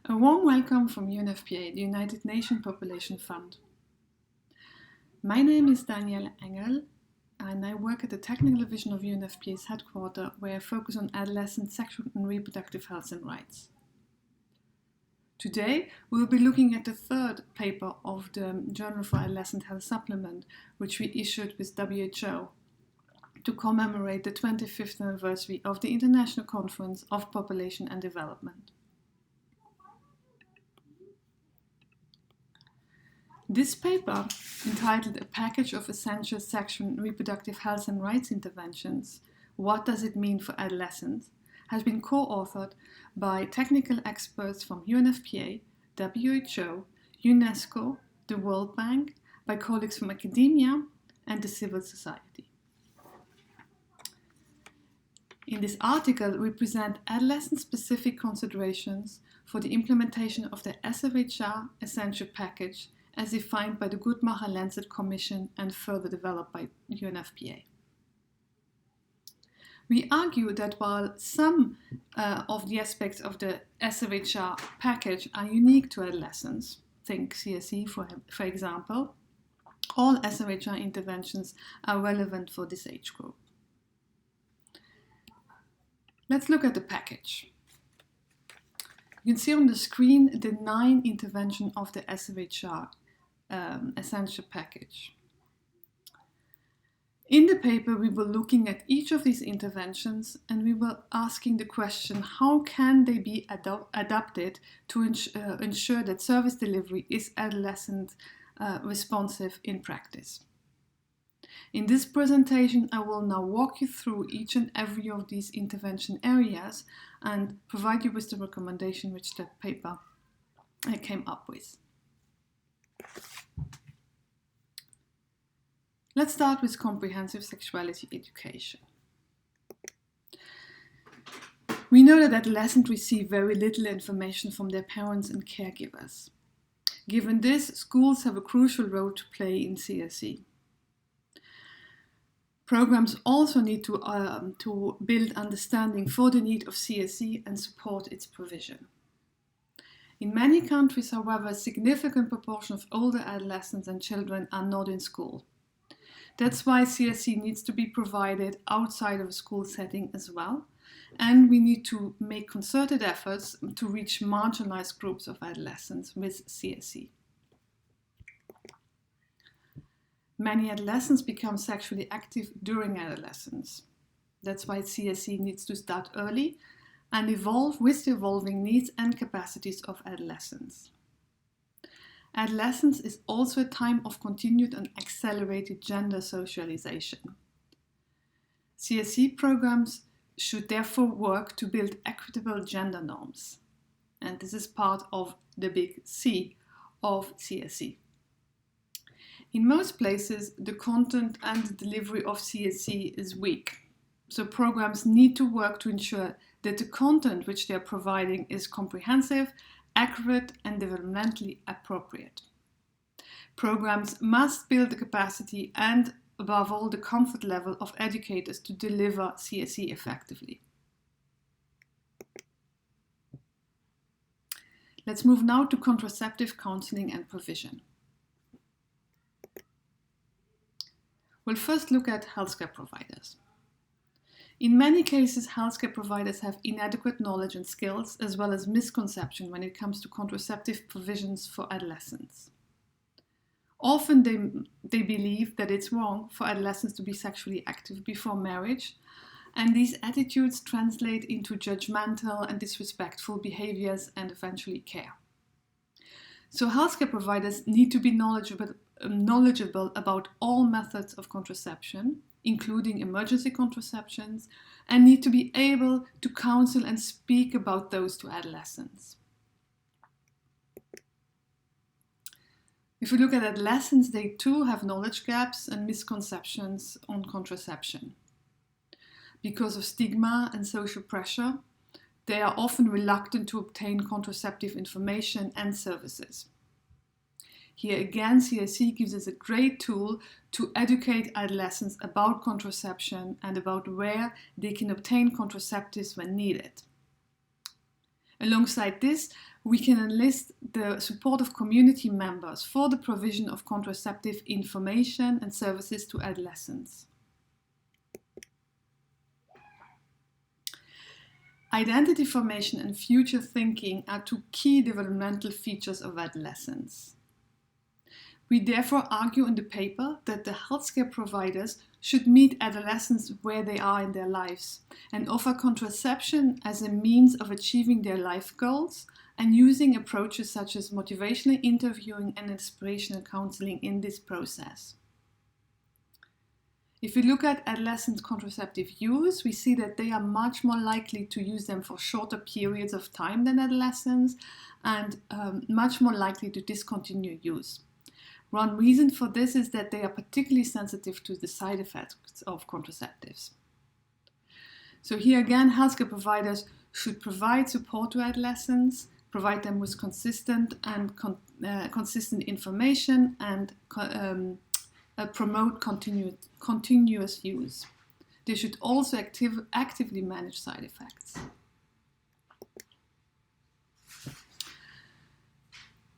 A warm welcome from UNFPA, the United Nations Population Fund. My name is Danielle Engel and I work at the Technical Division of UNFPA's headquarters where I focus on adolescent sexual and reproductive health and rights. Today we will be looking at the third paper of the Journal for Adolescent Health Supplement, which we issued with WHO to commemorate the 25th anniversary of the International Conference of Population and Development. This paper, entitled A Package of Essential Sexual and Reproductive Health and Rights Interventions, What Does It Mean for Adolescents?, has been co-authored by technical experts from UNFPA, WHO, UNESCO, the World Bank, by colleagues from academia and the civil society. In this article, we present adolescent-specific considerations for the implementation of the SFHR Essential Package as defined by the Guttmacher-Lancet Commission and further developed by UNFPA. We argue that while some of the aspects of the SFHR package are unique to adolescents, think CSE for example, all SFHR interventions are relevant for this age group. Let's look at the package. You can see on the screen the 9 interventions of the SFHR essential package. In the paper, we were looking at each of these interventions and we were asking the question, how can they be adapted to ensure that service delivery is adolescent responsive in practice? In this presentation, I will now walk you through each and every of these intervention areas and provide you with the recommendation which the paper came up with. Let's start with comprehensive sexuality education. We know that adolescents receive very little information from their parents and caregivers. Given this, schools have a crucial role to play in CSE. Programs also need to build understanding for the need of CSE and support its provision. In many countries, however, a significant proportion of older adolescents and children are not in school. That's why CSE needs to be provided outside of a school setting as well, and we need to make concerted efforts to reach marginalized groups of adolescents with CSE. Many adolescents become sexually active during adolescence. That's why CSE needs to start early and evolve with the evolving needs and capacities of adolescents. Adolescence is also a time of continued and accelerated gender socialization. CSE programs should therefore work to build equitable gender norms. And this is part of the big C of CSE. In most places, the content and the delivery of CSE is weak. So programs need to work to ensure that the content which they are providing is comprehensive, accurate and developmentally appropriate. Programs must build the capacity and, above all, the comfort level of educators to deliver CSE effectively. Let's move now to contraceptive counseling and provision. We'll first look at healthcare providers. In many cases, healthcare providers have inadequate knowledge and skills, as well as misconception when it comes to contraceptive provisions for adolescents. Often they believe that it's wrong for adolescents to be sexually active before marriage, and these attitudes translate into judgmental and disrespectful behaviors and eventually care. So healthcare providers need to be knowledgeable about all methods of contraception, including emergency contraceptions, and need to be able to counsel and speak about those to adolescents. If we look at adolescents, they too have knowledge gaps and misconceptions on contraception. Because of stigma and social pressure, they are often reluctant to obtain contraceptive information and services. Here again, CSE gives us a great tool to educate adolescents about contraception and about where they can obtain contraceptives when needed. Alongside this, we can enlist the support of community members for the provision of contraceptive information and services to adolescents. Identity formation and future thinking are two key developmental features of adolescence. We therefore argue in the paper that the healthcare providers should meet adolescents where they are in their lives and offer contraception as a means of achieving their life goals and using approaches such as motivational interviewing and inspirational counseling in this process. If we look at adolescent contraceptive use, we see that they are much more likely to use them for shorter periods of time than adolescents and much more likely to discontinue use. One reason for this is that they are particularly sensitive to the side effects of contraceptives. So here again, healthcare providers should provide support to adolescents, provide them with consistent information and promote continuous use. They should also actively manage side effects.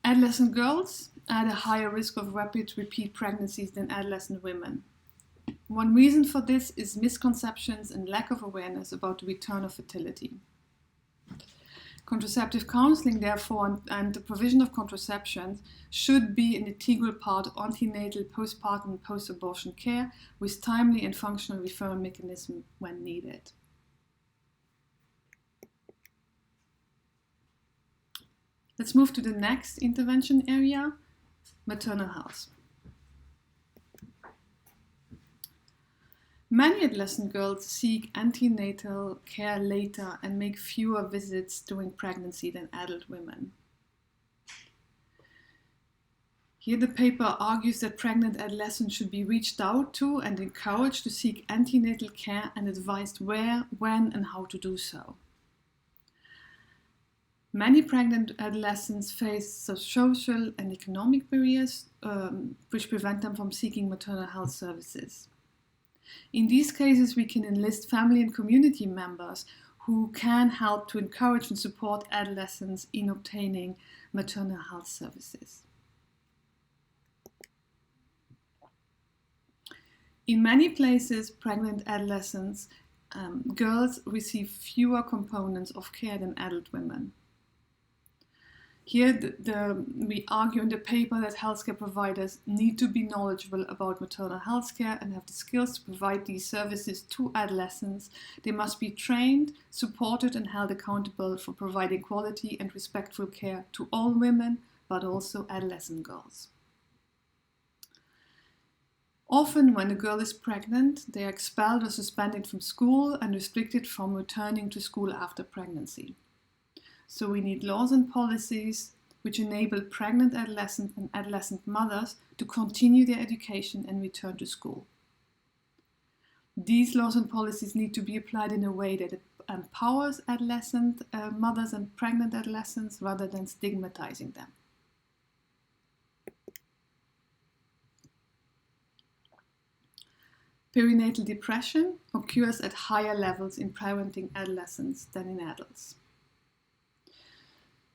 Adolescent girls are at a higher risk of rapid repeat pregnancies than adolescent women. One reason for this is misconceptions and lack of awareness about the return of fertility. Contraceptive counseling, therefore, and the provision of contraception should be an integral part of antenatal, postpartum, and post-abortion care with timely and functional referral mechanism when needed. Let's move to the next intervention area, maternal health. Many adolescent girls seek antenatal care later and make fewer visits during pregnancy than adult women. Here the paper argues that pregnant adolescents should be reached out to and encouraged to seek antenatal care and advised where, when, and how to do so. Many pregnant adolescents face social and economic barriers which prevent them from seeking maternal health services. In these cases, we can enlist family and community members who can help to encourage and support adolescents in obtaining maternal health services. In many places, pregnant adolescents, girls receive fewer components of care than adult women. Here, we argue in the paper that healthcare providers need to be knowledgeable about maternal health care and have the skills to provide these services to adolescents. They must be trained, supported, and held accountable for providing quality and respectful care to all women, but also adolescent girls. Often, when a girl is pregnant, they are expelled or suspended from school and restricted from returning to school after pregnancy. So we need laws and policies which enable pregnant adolescents and adolescent mothers to continue their education and return to school. These laws and policies need to be applied in a way that empowers adolescent mothers and pregnant adolescents rather than stigmatizing them. Perinatal depression occurs at higher levels in parenting adolescents than in adults.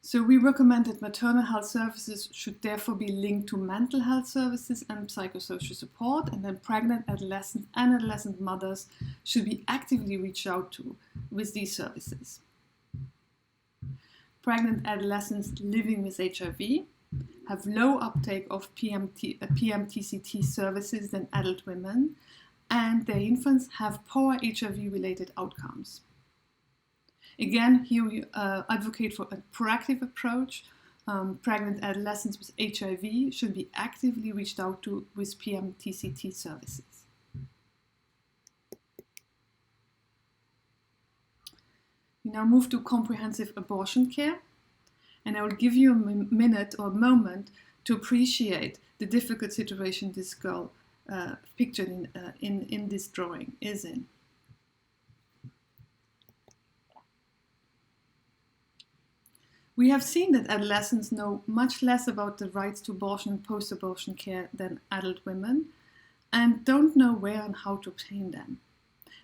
So we recommend that maternal health services should therefore be linked to mental health services and psychosocial support, and then pregnant adolescents and adolescent mothers should be actively reached out to with these services. Pregnant adolescents living with HIV have low uptake of PMTCT services than adult women, and their infants have poor HIV-related outcomes. Again, here we advocate for a proactive approach. Pregnant adolescents with HIV should be actively reached out to with PMTCT services. We now move to comprehensive abortion care, and I will give you a minute or a moment to appreciate the difficult situation this girl pictured in this drawing is in. We have seen that adolescents know much less about the rights to abortion and post-abortion care than adult women and don't know where and how to obtain them.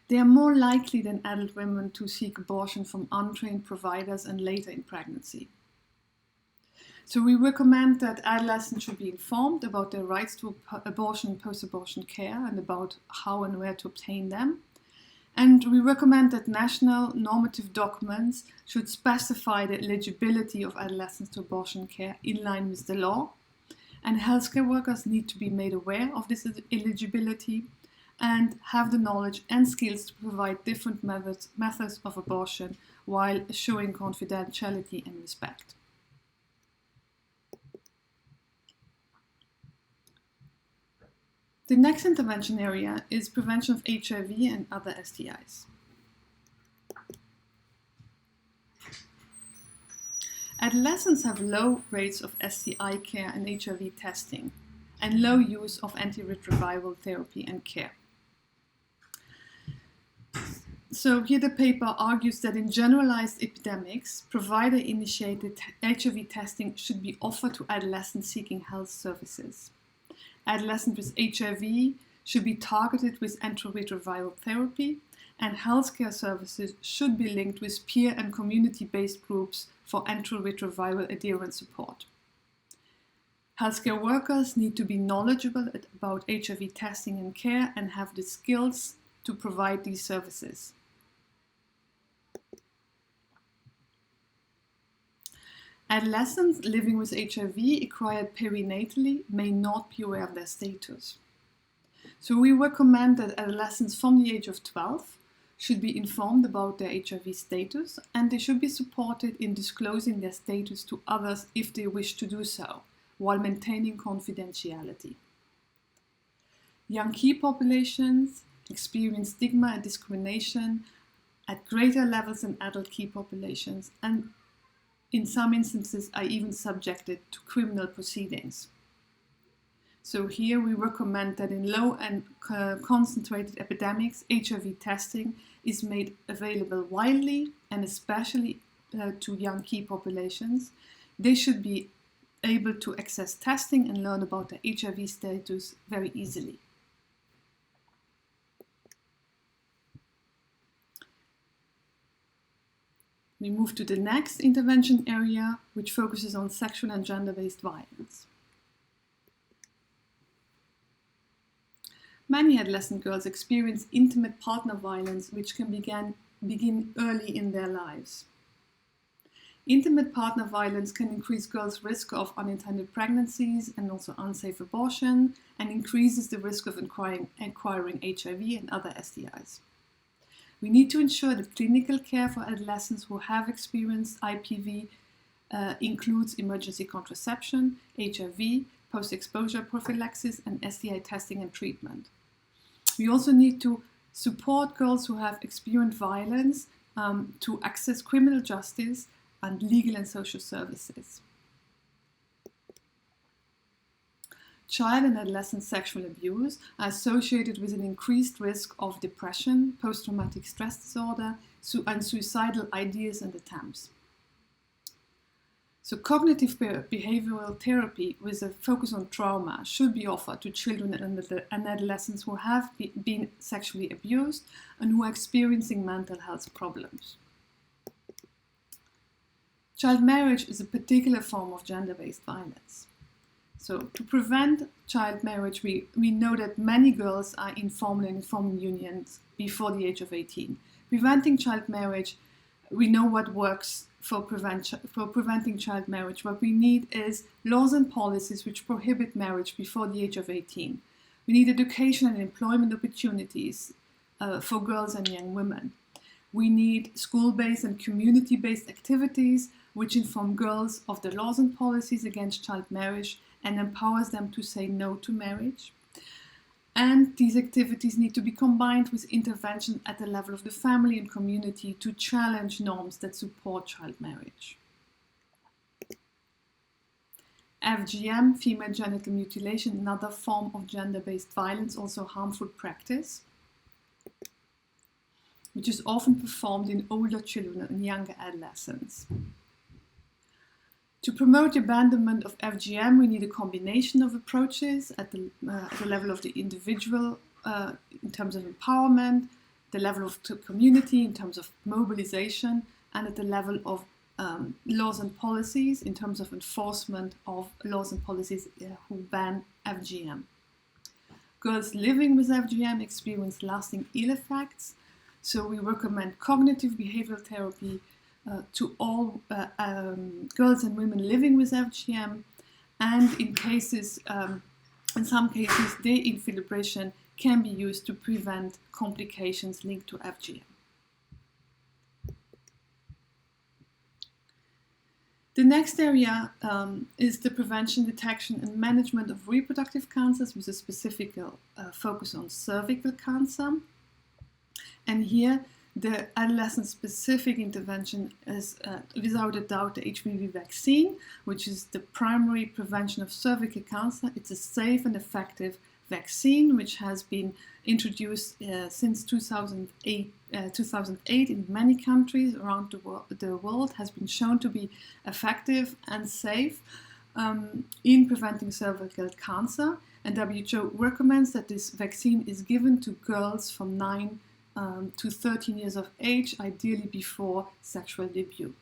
They are more likely than adult women to seek abortion from untrained providers and later in pregnancy. So we recommend that adolescents should be informed about their rights to abortion and post-abortion care and about how and where to obtain them. And we recommend that national normative documents should specify the eligibility of adolescents to abortion care in line with the law. And healthcare workers need to be made aware of this eligibility and have the knowledge and skills to provide different methods of abortion while assuring confidentiality and respect. The next intervention area is prevention of HIV and other STIs. Adolescents have low rates of STI care and HIV testing and low use of antiretroviral therapy and care. So here the paper argues that in generalized epidemics, provider-initiated HIV testing should be offered to adolescents seeking health services. Adolescents with HIV should be targeted with antiretroviral therapy, and healthcare services should be linked with peer and community-based groups for antiretroviral adherence support. Healthcare workers need to be knowledgeable about HIV testing and care and have the skills to provide these services. Adolescents living with HIV acquired perinatally may not be aware of their status. So we recommend that adolescents from the age of 12 should be informed about their HIV status, and they should be supported in disclosing their status to others if they wish to do so, while maintaining confidentiality. Young key populations experience stigma and discrimination at greater levels than adult key populations, and in some instances are even subjected to criminal proceedings. So here we recommend that in low and concentrated epidemics, HIV testing is made available widely and especially to young key populations. They should be able to access testing and learn about their HIV status very easily. We move to the next intervention area, which focuses on sexual and gender-based violence. Many adolescent girls experience intimate partner violence, which can begin early in their lives. Intimate partner violence can increase girls' risk of unintended pregnancies and also unsafe abortion, and increases the risk of acquiring HIV and other STIs. We need to ensure that clinical care for adolescents who have experienced IPV includes emergency contraception, HIV, post-exposure prophylaxis, and STI testing and treatment. We also need to support girls who have experienced violence to access criminal justice and legal and social services. Child and adolescent sexual abuse are associated with an increased risk of depression, post-traumatic stress disorder, and suicidal ideas and attempts. So cognitive behavioral therapy with a focus on trauma should be offered to children and adolescents who have been sexually abused and who are experiencing mental health problems. Child marriage is a particular form of gender-based violence. So to prevent child marriage, we know that many girls are informal and informing unions before the age of 18. Preventing child marriage, we know what works for preventing child marriage. What we need is laws and policies which prohibit marriage before the age of 18. We need education and employment opportunities for girls and young women. We need school-based and community-based activities which inform girls of the laws and policies against child marriage and empowers them to say no to marriage. And these activities need to be combined with intervention at the level of the family and community to challenge norms that support child marriage. FGM, female genital mutilation, another form of gender-based violence, also harmful practice, which is often performed in older children and younger adolescents. To promote the abandonment of FGM, we need a combination of approaches at the level of the individual in terms of empowerment, the level of community in terms of mobilization, and at the level of laws and policies in terms of enforcement of laws and policies who ban FGM. Girls living with FGM experience lasting ill effects, so we recommend cognitive behavioral therapy to all girls and women living with FGM, and in some cases, de-infiltration can be used to prevent complications linked to FGM. The next area is the prevention, detection, and management of reproductive cancers with a specific focus on cervical cancer. And here, the adolescent-specific intervention is, without a doubt, the HPV vaccine, which is the primary prevention of cervical cancer. It's a safe and effective vaccine which has been introduced since 2008 in many countries around the world, has been shown to be effective and safe in preventing cervical cancer, and WHO recommends that this vaccine is given to girls from 9 to 13 years of age, ideally before sexual debut.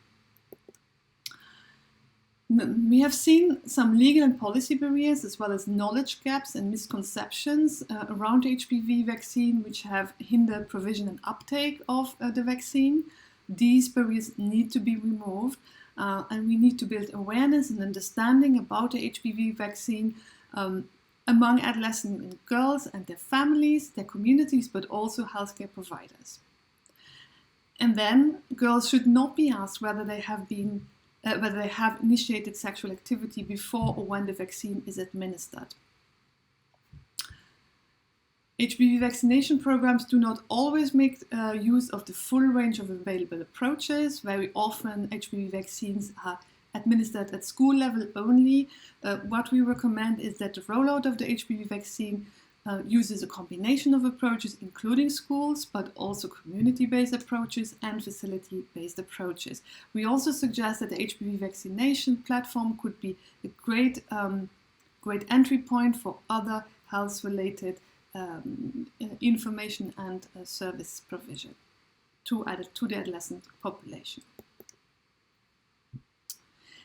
We have seen some legal and policy barriers as well as knowledge gaps and misconceptions around the HPV vaccine, which have hindered provision and uptake of the vaccine. These barriers need to be removed, and we need to build awareness and understanding about the HPV vaccine among adolescent girls and their families, their communities, but also healthcare providers. And then girls should not be asked whether they have initiated sexual activity before or when the vaccine is administered. HPV vaccination programs do not always make use of the full range of available approaches. Very often HPV vaccines are administered at school level only. What we recommend is that the rollout of the HPV vaccine uses a combination of approaches, including schools, but also community-based approaches and facility-based approaches. We also suggest that the HPV vaccination platform could be a great entry point for other health-related information and service provision to the adolescent population.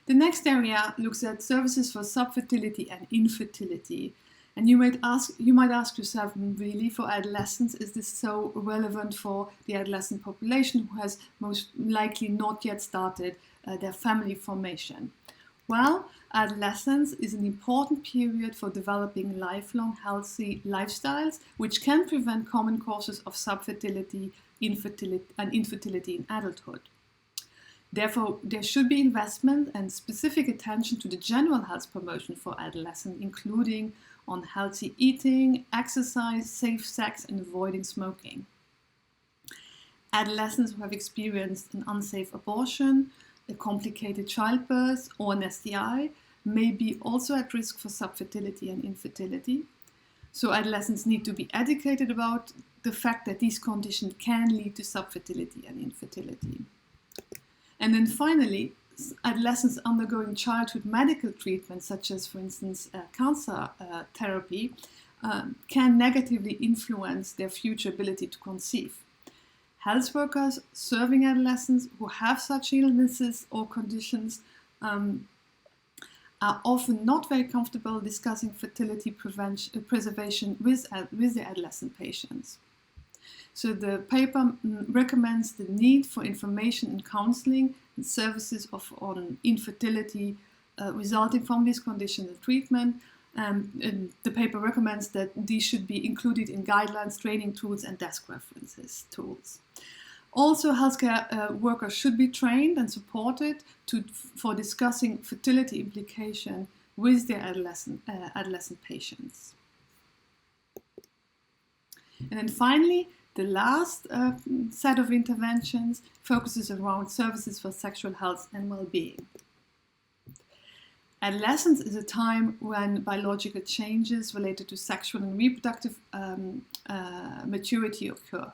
The next area looks at services for subfertility and infertility. And you might ask yourself, really, for adolescents, is this so relevant for the adolescent population who has most likely not yet started their family formation? Well, adolescence is an important period for developing lifelong healthy lifestyles, which can prevent common causes of subfertility, infertility in adulthood. Therefore, there should be investment and specific attention to the general health promotion for adolescents, including on healthy eating, exercise, safe sex, and avoiding smoking. Adolescents who have experienced an unsafe abortion, a complicated childbirth, or an STI may be also at risk for subfertility and infertility. So adolescents need to be educated about the fact that these conditions can lead to subfertility and infertility. And then finally, adolescents undergoing childhood medical treatment, such as, for instance, cancer therapy, can negatively influence their future ability to conceive. Health workers serving adolescents who have such illnesses or conditions are often not very comfortable discussing fertility preservation with their adolescent patients. So the paper recommends the need for information and counseling and services on infertility resulting from this condition and treatment. And the paper recommends that these should be included in guidelines, training tools, and desk references tools. Also, healthcare workers should be trained and supported for discussing fertility implication with their adolescent patients. And then finally, the last set of interventions focuses around services for sexual health and well-being. Adolescence is a time when biological changes related to sexual and reproductive maturity occur.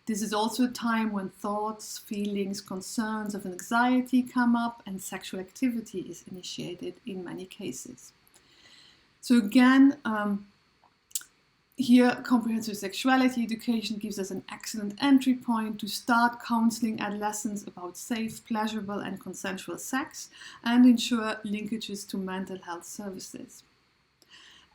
This is also a time when thoughts, feelings, concerns of anxiety come up and sexual activity is initiated in many cases. So again, Here, comprehensive sexuality education gives us an excellent entry point to start counseling adolescents about safe, pleasurable and consensual sex and ensure linkages to mental health services.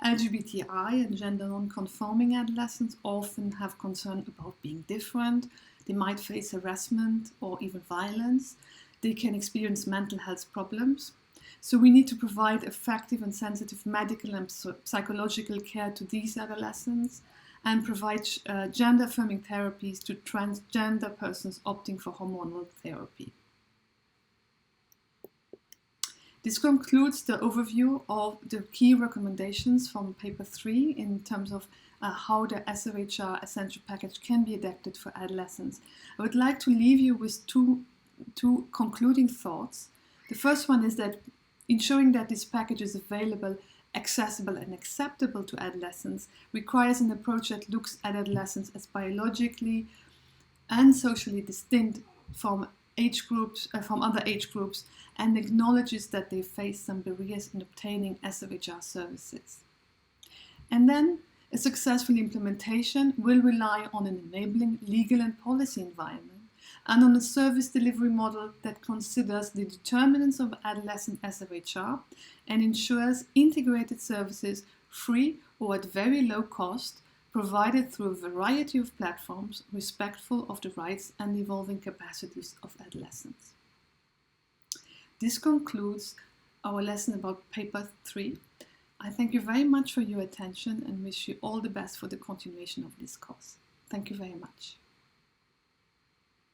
LGBTI and gender non-conforming adolescents often have concern about being different. They might face harassment or even violence. They can experience mental health problems. So we need to provide effective and sensitive medical and psychological care to these adolescents and provide gender-affirming therapies to transgender persons opting for hormonal therapy. This concludes the overview of the key recommendations from paper 3 in terms of how the SOHR essential package can be adapted for adolescents. I would like to leave you with two concluding thoughts. The first one is that ensuring that this package is available, accessible and acceptable to adolescents requires an approach that looks at adolescents as biologically and socially distinct from other age groups and acknowledges that they face some barriers in obtaining SOHR services. And then a successful implementation will rely on an enabling legal and policy environment and on a service delivery model that considers the determinants of adolescent SOHR and ensures integrated services free or at very low cost, provided through a variety of platforms respectful of the rights and evolving capacities of adolescents. This concludes our lesson about paper 3. I thank you very much for your attention and wish you all the best for the continuation of this course. Thank you very much.